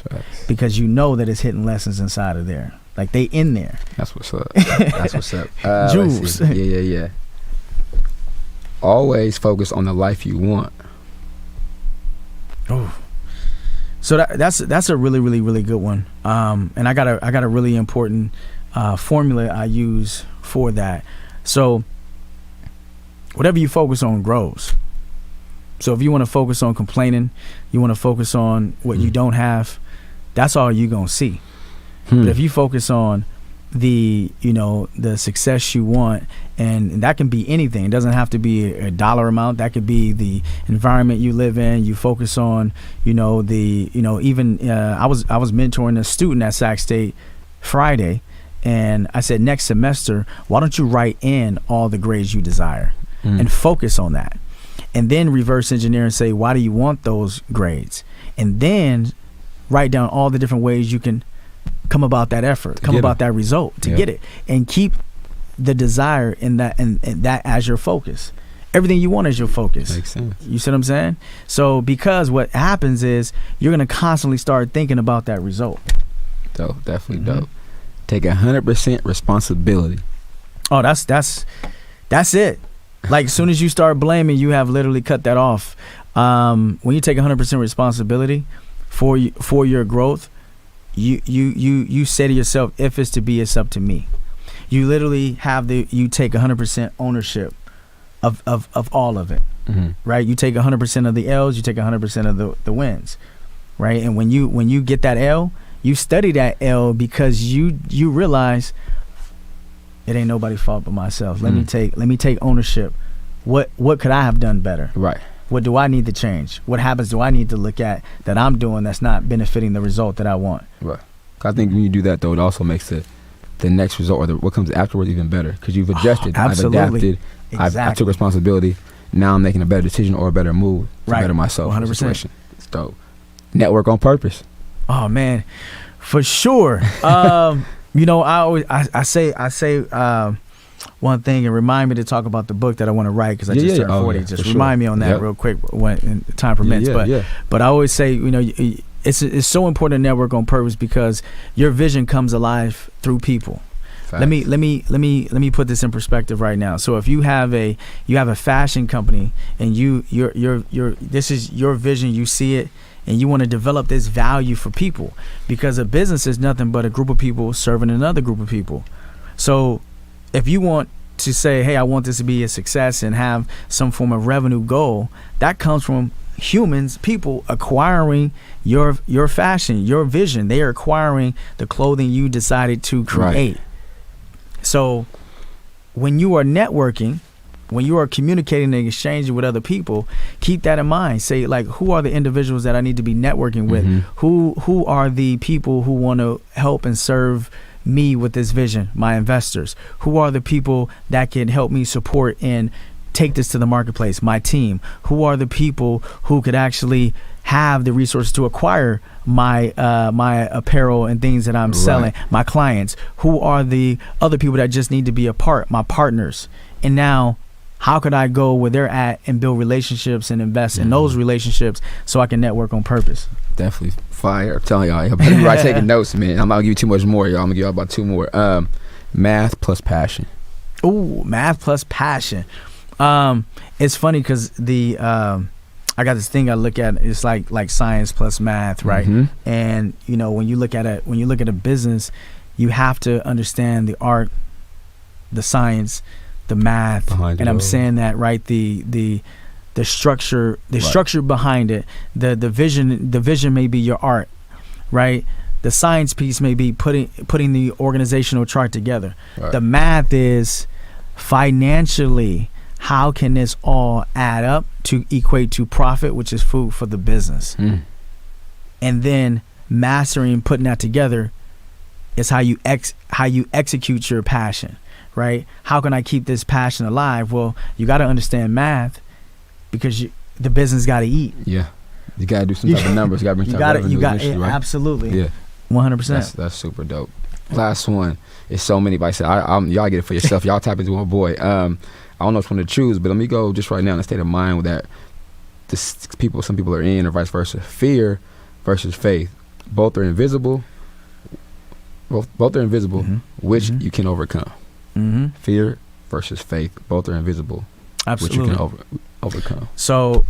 because you know that it's hidden lessons inside of there. Like they in there. That's what's up. That's what's up. Jules. Yeah. Always focus on the life you want. Oh. So that's a really, really, really good one. And I got a really important formula I use for that. So whatever you focus on grows. So if you want to focus on complaining, you want to focus on what you don't have, that's all you're going to see. But if you focus on the success you want, and that can be anything. It doesn't have to be a dollar amount. That could be the environment you live in. You focus on even I was mentoring a student at Sac State Friday, and I said, next semester, why don't you write in all the grades you desire and focus on that, and then reverse engineer and say, why do you want those grades, and then write down all the different ways you can come about that effort, come about that result to get it, and keep the desire in that and that as your focus. Everything you want is your focus. Makes sense. You see what I'm saying? So because what happens is you're gonna constantly start thinking about that result. Dope, definitely dope. Take 100% responsibility. Oh, that's it. Like as soon as you start blaming, you have literally cut that off. When you take 100% responsibility for your growth, you say to yourself, if it's to be, it's up to me. You literally you take 100% ownership of all of it, right? You take 100% of the L's, you take 100% of the wins, right? And when you get that L, you study that L because you realize it ain't nobody's fault but myself. Let me take ownership. What could I have done better? Right. What do I need to change? What habits do I need to look at that I'm doing that's not benefiting the result that I want? Right. I think when you do that, though, it also makes the next result or what comes afterwards even better because you've adjusted. I've adapted. Exactly. I took responsibility. Now I'm making a better decision or a better move to better myself. 100%. It's dope. Network on purpose. Oh man, for sure. I say one thing and remind me to talk about the book that I want to write because I just turned 40. Just remind me on that real quick when time permits. But I always say, it's so important to network on purpose because your vision comes alive through people. Facts. Let me put this in perspective right now. So if you have a fashion company and this is your vision, you see it, and you want to develop this value for people because a business is nothing but a group of people serving another group of people. So if you want to say, hey, I want this to be a success and have some form of revenue goal, that comes from humans, people acquiring your fashion, your vision. They are acquiring the clothing you decided to create. Right. So when you are networking, when you are communicating and exchanging with other people, keep that in mind. Say, like, who are the individuals that I need to be networking with? Who are the people who want to help and serve me with this vision, my investors? Who are the people that can help me support and take this to the marketplace, my team? Who are the people who could actually have the resources to acquire my apparel and things that I'm selling, my clients? Who are the other people that just need to be a part, my partners? And now, how could I go where they're at and build relationships and invest in those relationships so I can network on purpose? Definitely fire. I'm telling y'all, better be taking notes, man. I'm not gonna give you too much more, y'all. I'm gonna give y'all about 2 more. Math plus passion. Ooh, math plus passion. It's funny because I got this thing I look at. It's like science plus math, right? And when you look at a business, you have to understand the art, the science, the math, and I'm saying that right. The structure, structure behind it, the vision. The vision may be your art, right? The science piece may be putting the organizational chart together. Right. The math is financially. How can this all add up to equate to profit, which is food for the business? And then mastering, putting that together is how you execute your passion, right? How can I keep this passion alive? Well, you got to understand math because the business got to eat. Yeah, you got to do some type of numbers. You got to bring type of revenue, right? Absolutely. Yeah, 100%. That's super dope. Last one. It's so many. But I said, y'all get it for yourself. Y'all tap into my boy. I don't know which one to choose, but let me go just right now in the state of mind that some people are in, or vice versa. Fear versus faith. Both are invisible. Both are invisible, which you can overcome. Fear versus faith. Both are invisible, which you can overcome. So,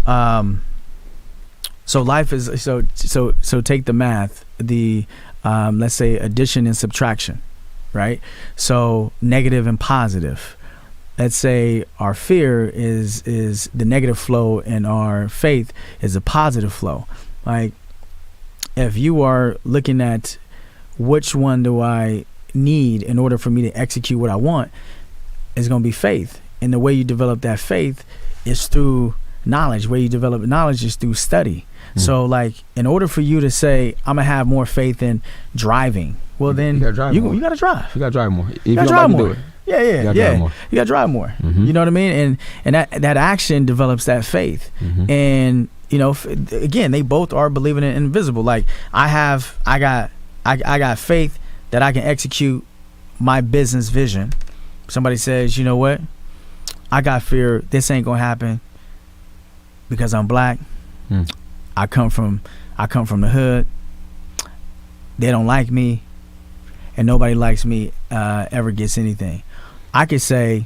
so life is so take the math. The let's say addition and subtraction, right? So negative and positive. Let's say our fear is the negative flow and our faith is a positive flow. Like if you are looking at which one do I need in order for me to execute what I want is going to be faith. And the way you develop that faith is through knowledge. Where you develop knowledge is through study. So like, in order for you to say, I'm going to have more faith in driving, well, then you got to drive. You got to drive more. If you got to drive more. Yeah. You got to drive more. You know what I mean? And that action develops that faith. And, you know, again, they both are believing in invisible. Like, I got faith that I can execute my business vision. Somebody says, you know what? I got fear this ain't going to happen because I'm black. I come from the hood. They don't like me, and nobody likes me ever gets anything. I could say,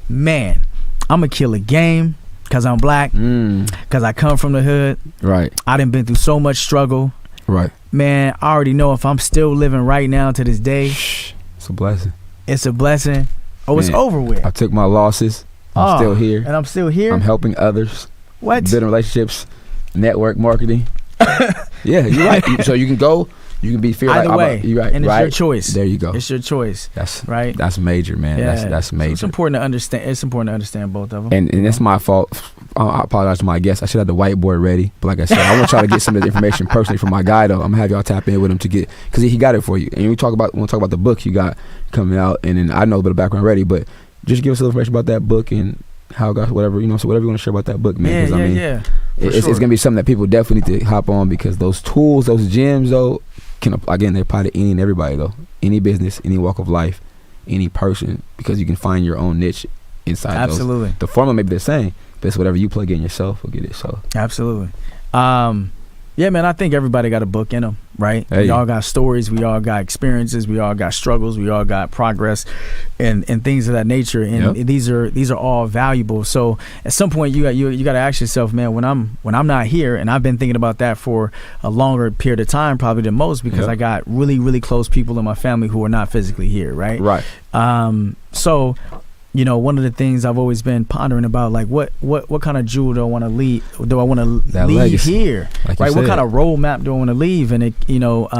man, I'm gonna kill a game because I'm black, because I come from the hood. Right. I done been through so much struggle. Right. Man, I already know if I'm still living right now to this day, it's a blessing. It's a blessing. Oh, man, it's over with. I took my losses. I'm still here. And I'm still here. I'm helping others. What? Building relationships, network marketing. Yeah, you're right. So you can go, you can be fear either like, way, you're right, and it's your choice. There you go. It's your choice. That's right. That's major, man. Yeah. That's major. So it's important to understand. It's important to understand both of them. And that's my fault. I apologize to my guests. I should have the whiteboard ready. But like I said, I want y'all to get some of the information personally from my guy. Though I'm gonna have y'all tap in with him to get, because he got it for you. And when we talk about the book you got coming out, and then I know a bit of background already, but just give us a little information about that book and how it got, whatever, you know, so whatever you want to share about that book, man. Yeah. It's going to be something that people definitely need to hop on, because those tools, those gems, though, again, they apply to any and everybody, though. Any business, any walk of life, any person, because you can find your own niche inside those. Absolutely. The formula may be the same, but it's whatever you plug in yourself will get it. So absolutely. Yeah, man, I think everybody got a book in them, right? Hey. We all got stories. We all got experiences. We all got struggles. We all got progress and things of that nature. And these are all valuable. So at some point you got to ask yourself, man, when I'm not here, and I've been thinking about that for a longer period of time probably than most, because I got really, really close people in my family who are not physically here, right? Right. So, you know, one of the things I've always been pondering about, like, what kind of jewel do I want to leave? Do I want to leave legacy, here? like right? What kind of roadmap do I want to leave? And it, you know,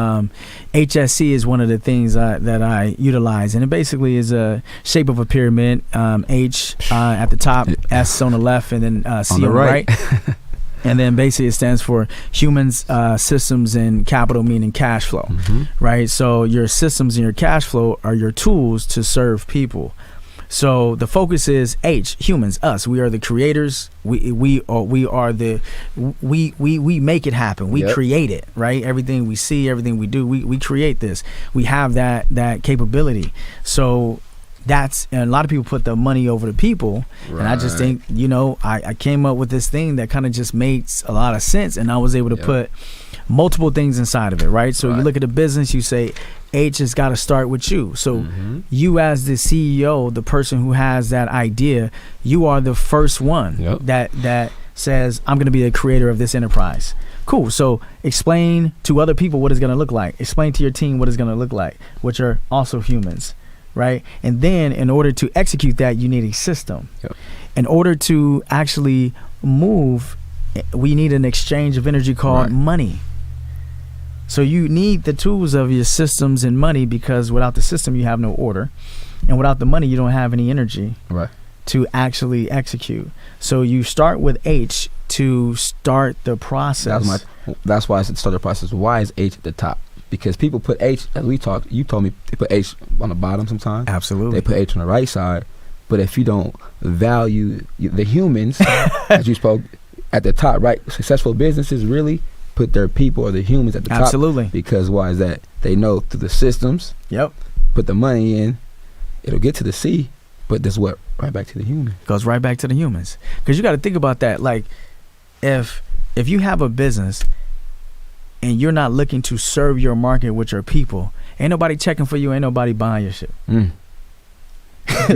HSC is one of the things that I utilize, and it basically is a shape of a pyramid. H at the top, S on the left, and then C on the right. And then basically it stands for humans, systems, and capital, meaning cash flow, right? So your systems and your cash flow are your tools to serve people. So the focus is H, humans, us. We are the creators. We make it happen. We create it, right? Everything we see, everything we do, we create this. We have that capability. So and a lot of people put the money over the people. Right. And I just think, you know, I came up with this thing that kind of just makes a lot of sense, and I was able to put multiple things inside of it, right? So you look at the business, you say H has got to start with you. So you, as the CEO, the person who has that idea, you are the first one that says, I'm going to be the creator of this enterprise. Cool. So explain to other people what it's going to look like. Explain to your team what it's going to look like, which are also humans, right? And then in order to execute that, you need a system. In order to actually move, we need an exchange of energy called money. So you need the tools of your systems and money, because without the system, you have no order. And without the money, you don't have any energy to actually execute. So you start with H to start the process. That's why I said start the process. Why is H at the top? Because people put H, as we talked, you told me, they put H on the bottom sometimes. Absolutely. They put H on the right side. But if you don't value the humans, as you spoke, at the top, right? Successful businesses really put their people or the humans at the top. Absolutely. Because why is that? They know through the systems, put the money in, it'll get to the C, but that's what? Right back to the human. Goes right back to the humans. Because you got to think about that. Like, if you have a business and you're not looking to serve your market with your people, ain't nobody checking for you, ain't nobody buying your shit. You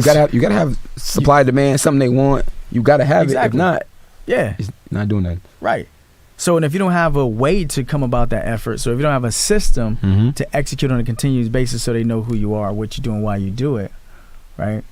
gotta have supply, demand, something they want. You gotta have it. If not, it's not doing that. Right. So, and if you don't have a way to come about that effort, so if you don't have a system to execute on a continuous basis so they know who you are, what you're doing, why you do it, right?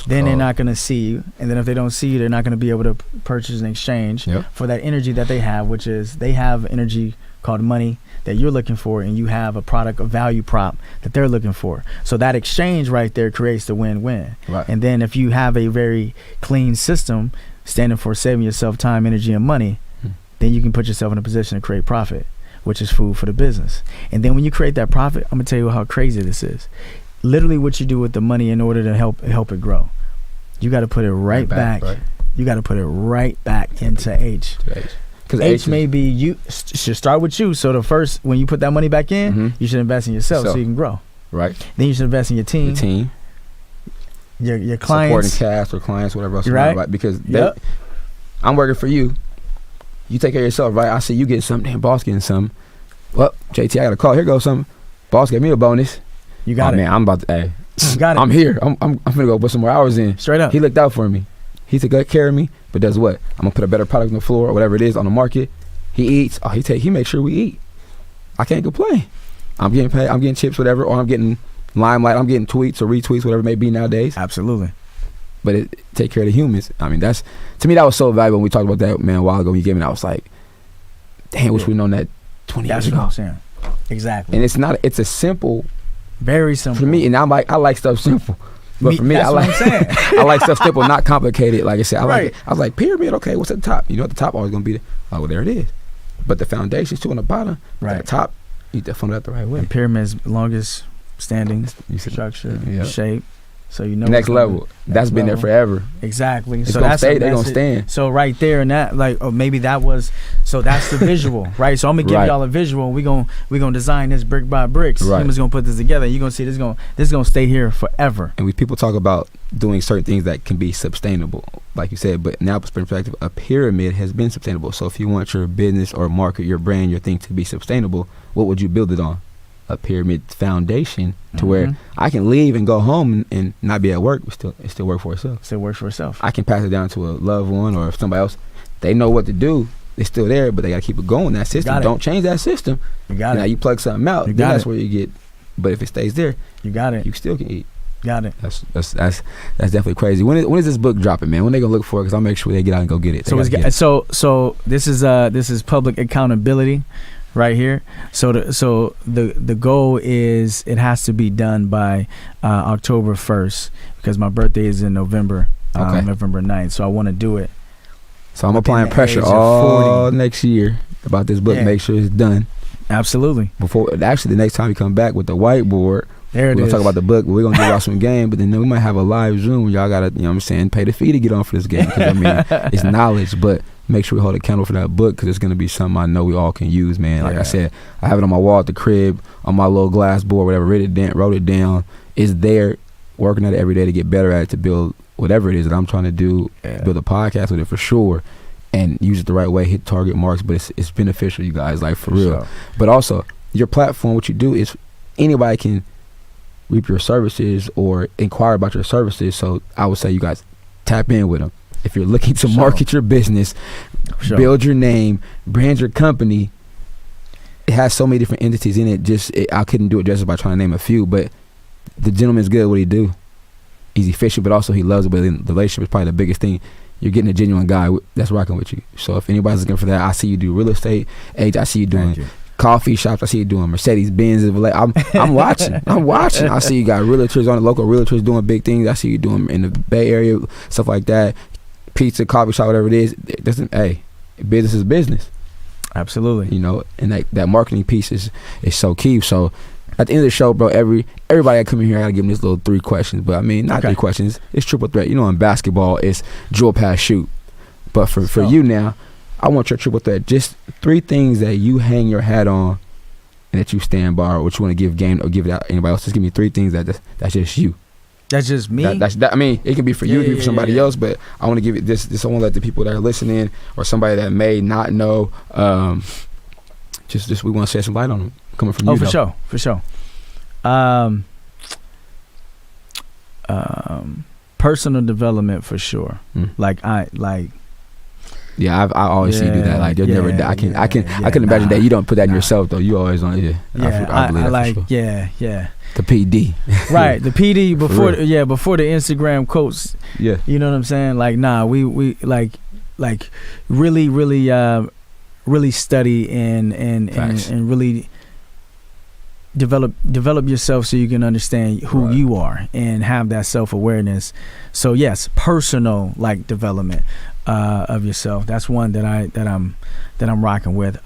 Then they're not going to see you. And then if they don't see you, they're not going to be able to purchase and exchange for that energy that they have, which is they have energy called money that you're looking for, and you have a product, a value prop that they're looking for. So that exchange right there creates the win-win. Right. And then if you have a very clean system standing for saving yourself time, energy, and money, then you can put yourself in a position to create profit, which is food for the business. And then when you create that profit, I'm gonna tell you how crazy this is. Literally what you do with the money in order to help it grow, you got to put it right back. Right? You got to put it right back into H. Because H may be, you should start with you. So the first, when you put that money back in, you should invest in yourself so you can grow. Right. Then you should invest in your team. Your clients. Supporting cast or clients, whatever else. Right. Because I'm working for you. You take care of yourself, right? I see you getting something. Damn, boss getting something. Well, JT, I got a call. Here goes something. Boss gave me a bonus. You got it. Man, I'm about to, hey. You got it. I'm here. I'm gonna go put some more hours in. Straight up. He looked out for me. He took good care of me, but does what? I'm gonna put a better product on the floor or whatever it is on the market. He eats. Oh, he makes sure we eat. I can't complain. I'm getting paid. I'm getting chips, whatever, or I'm getting limelight. I'm getting tweets or retweets, whatever it may be nowadays. Absolutely. But it take care of the humans. I mean, that's, to me, that was so valuable when we talked about that, man, a while ago. When you gave me that, I was like, damn, wish we'd known that 20 years ago. That's what I'm saying. Exactly. And it's a simple. Very simple. For me, and I like stuff simple. But for me, that's what I'm saying. I like stuff simple, not complicated. Like I said, I was like, pyramid, okay, what's at the top? You know, at the top always going to be oh, well, there it is. But the foundation's too on the bottom. Right. At the top, you need to funnel that the right way. And pyramid's longest standing structure, shape. So you know next level. That's been there forever. Exactly. It's so gonna stay. They're gonna stand. So right there and that, like, or maybe that was. So that's the visual, right? So I'm gonna give y'all a visual. We gonna design this brick by bricks. Right. Humans gonna put this together. You're gonna see this gonna stay here forever. And people talk about doing certain things that can be sustainable, like you said. But now, perspective, a pyramid has been sustainable. So if you want your business or market, your brand, your thing to be sustainable, what would you build it on? A pyramid foundation to where I can leave and go home and not be at work, but it still work for itself. Still works for itself. I can pass it down to a loved one, or if somebody else, they know what to do. They're still there, but they got to keep it going. That system, don't change that system. You got it. Now you plug something out, then that's where you get. But if it stays there, you got it. You still can eat. Got it. That's definitely crazy. When is this book dropping, man? When they gonna look for it? Because I'll make sure they get out and go get it. So this is public accountability. Right here. So the goal is it has to be done by October 1st because my birthday is in November, November 9th. So I want to do it. So I'm applying pressure all next year about this book. Make sure it's done. Absolutely. Actually, the next time you come back with the whiteboard, we're gonna talk about the book. We're gonna give y'all some game, but then we might have a live Zoom. Y'all gotta, you know what I'm saying, pay the fee to get on for this game. Because I mean, it's knowledge, but make sure we hold a candle for that book because it's going to be something I know we all can use, man. Like I said, I have it on my wall at the crib, on my little glass board, whatever, wrote it down. It's there, working at it every day to get better at it, to build whatever it is that I'm trying to do, build a podcast with it for sure, and use it the right way, hit target marks, but it's beneficial, you guys, like for real. Sure. But also, your platform, what you do is anybody can reap your services or inquire about your services, so I would say you guys tap in with them. If you're looking to market your business, build your name, brand your company, it has so many different entities in it. I couldn't do it just by trying to name a few, but the gentleman's good at what he do. He's efficient, but also he loves it. But the relationship is probably the biggest thing. You're getting a genuine guy that's rocking with you. So if anybody's looking for that, I see you do real estate. Age, I see you doing coffee shops. I see you doing Mercedes Benz. I'm watching. I see you got realtors on the local realtors doing big things. I see you doing in the Bay Area, stuff like that. Pizza, coffee shop, whatever it is. Business is business. Absolutely. You know, and that marketing piece is so key. So at the end of the show, bro, everybody that come in here, I gotta give them this little 3 questions. But I mean, not 3 questions. It's triple threat. You know, in basketball, it's drill, pass, shoot. But for you now, I want your triple threat. Just 3 things that you hang your hat on and that you stand by, or what you want to give game or give it out to anybody else. Just give me 3 things that's just you. That's just me. I mean, it can be for you, it can be for somebody else, but I want to give it this. I want to let the people that are listening, or somebody that may not know, just we want to shed some light on them coming from you. Oh, for sure. Personal development for sure. Yeah, I always see you do that. Like you'll never. I can imagine that you don't put that in yourself though. You always on. I believe that for sure. The PD. Right, the PD before the Instagram quotes. Yeah. You know what I'm saying? Like, nah, we like really really study and really develop yourself so you can understand who you are and have that self-awareness. So yes, personal like development of yourself. That's one that I'm rocking with.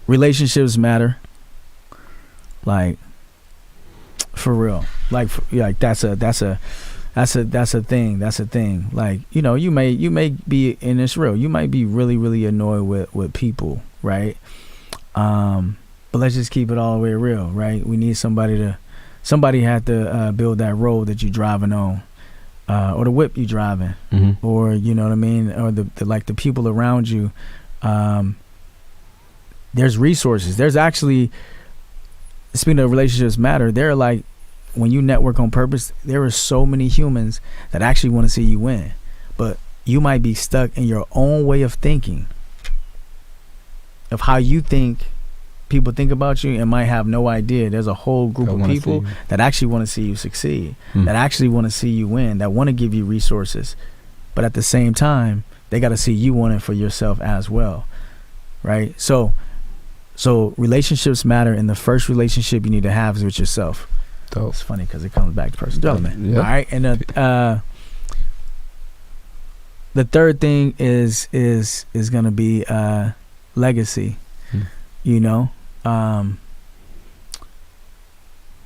Relationships matter, like for real. Like that's a thing. Like, you know, you may be, and it's real, you might be really, really annoyed with people, right? But let's just keep it all the way real, right? We need somebody had to build that road that you're driving on, or the whip you're driving, or, you know what I mean, or the people around you. There's resources. There's actually, speaking of relationships matter, they're like, when you network on purpose, there are so many humans that actually want to see you win, but you might be stuck in your own way of thinking, of how you think people think about you, and might have no idea there's a whole group of people that actually want to see you succeed, that actually want to see you win, that want to give you resources, but at the same time, they got to see you want it for yourself as well, right? So relationships matter, and the first relationship you need to have is with yourself. Dope. It's funny because it comes back to personal development. All right, and the third thing is gonna be legacy. You know,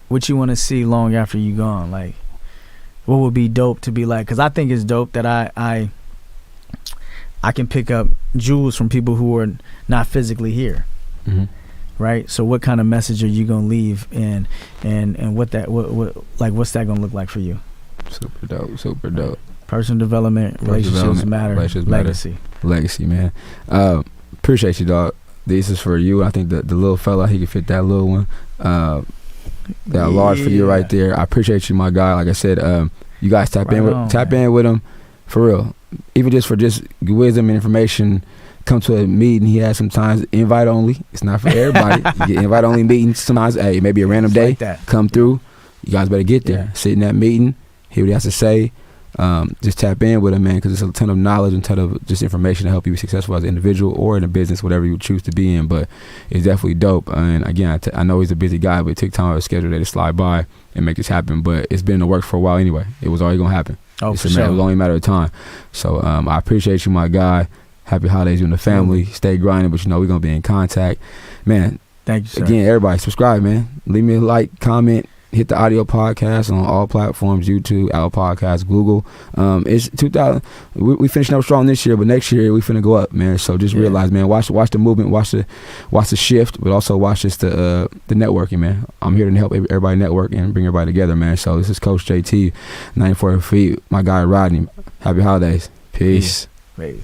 what you want to see long after you gone. Like, what would be dope to be like? Because I think it's dope that I can pick up jewels from people who are not physically here. Right. So what kind of message are you gonna leave, and what's that gonna look like for you? Super dope. Personal development, relationships matter, legacy, man. Appreciate you, dog. This is for you. I think the little fella, he can fit that little one. That large for you right there. I appreciate you, my guy. Like I said, you guys tap in with him for real. Even just for wisdom and information. Come to a meeting. He has sometimes invite only. It's not for everybody. You get invite only meetings. Sometimes, hey, maybe a random day. Like come through. You guys better get there. Sit in that meeting. Hear what he has to say. Just tap in with him, man, because it's a ton of knowledge and ton of just information to help you be successful as an individual or in a business, whatever you choose to be in. But it's definitely dope. And again, I know he's a busy guy, but it took time out of his schedule to slide by and make this happen. But it's been in the works for a while anyway. It was already gonna happen. It was only a matter of time. So I appreciate you, my guy. Happy holidays, you and the family. Stay grinding, but you know we're gonna be in contact, man. Thank you, sir. Again, everybody subscribe, man. Leave me a like, comment, hit the audio podcast on all platforms: YouTube, Apple Podcasts, Google. It's 2000. We finishing up strong this year, but next year we finna go up, man. So just realize, man, watch the movement, watch the shift, but also watch the networking, man. I'm here to help everybody network and bring everybody together, man. So this is Coach JT, 94 Feet. My guy Rodney. Happy holidays. Peace. Peace.